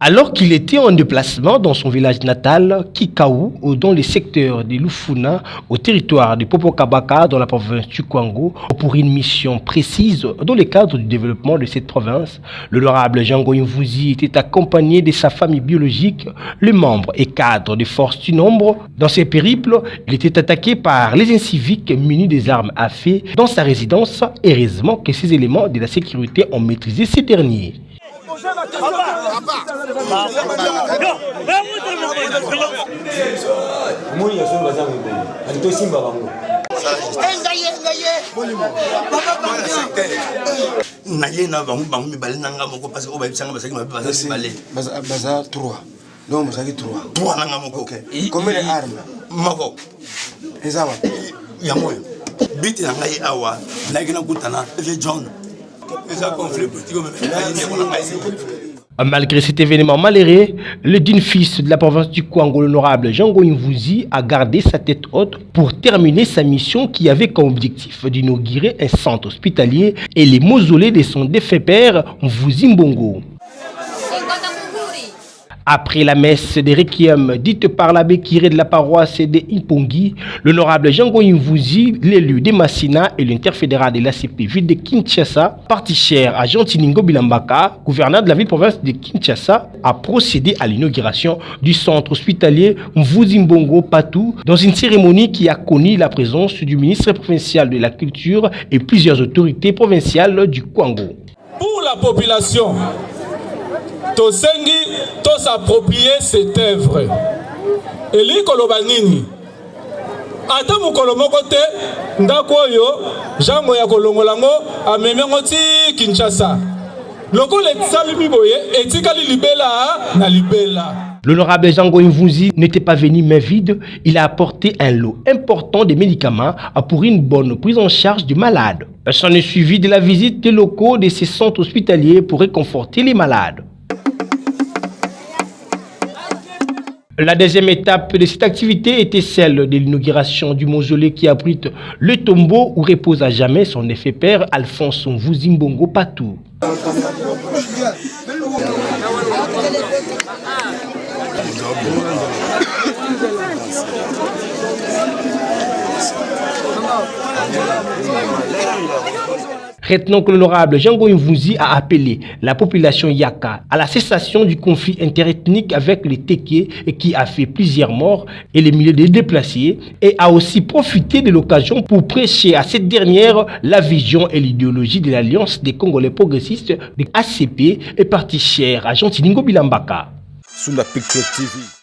Alors qu'il était en déplacement dans son village natal, Kikaou, dans les secteurs de Lufuna, au territoire de Popokabaka, dans la province du Kwango, pour une mission précise dans le cadre du développement de cette province, l'honorable Django Mvuzi était accompagné de sa famille biologique, les membres et cadres des forces du nombre. Dans ses périples, il était attaqué par les inciviques munis des armes à feu dans sa résidence. Heureusement que ces éléments de la sécurité ont maîtrisé ces derniers. Combien d'armes? Malgré cet événement malheureux, le digne fils de la province du Kwango, l'honorable Django Mvuzi, a gardé sa tête haute pour terminer sa mission qui avait comme objectif d'inaugurer un centre hospitalier et les mausolées de son défunt père Mvuzi Mbongo. Après la messe des requiem dite par l'abbé Kiré de la paroisse de Impongi, l'honorable Django Mvuzi, l'élu de Massina et l'interfédéral de l'ACP ville de Kinshasa, parti cher à Jean Tiningo Bilambaka, gouverneur de la ville-province de Kinshasa, a procédé à l'inauguration du centre hospitalier Mvuzi Mbongo Patou dans une cérémonie qui a connu la présence du ministre provincial de la Culture et plusieurs autorités provinciales du Kwango. Pour la population, Tosengi, to s'approprier cette œuvre. Eli kolobanini. Ata mukolo moko te ndako oyo jango ya kolongolango amemengo ti Kinshasa. Loko le salimi boye etikali libela na libela. L'honorable Django Mvuzi n'était pas venu main vide, il a apporté un lot important de médicaments pour une bonne prise en charge du malade. S'en est suivi de la visite des locaux de ces centres hospitaliers pour réconforter les malades. La deuxième étape de cette activité était celle de l'inauguration du mausolée qui abrite le tombeau où repose à jamais son défunt père Alphonse Mvuzi Mbongo Patou. Retenons que l'honorable Django Mvuzi a appelé la population Yaka à la cessation du conflit interethnique avec les Téké qui a fait plusieurs morts et les milliers de déplacés et a aussi profité de l'occasion pour prêcher à cette dernière la vision et l'idéologie de l'Alliance des Congolais progressistes de ACP et parti cher à Jean Tiningo Bilambaka. Sous la Picture TV.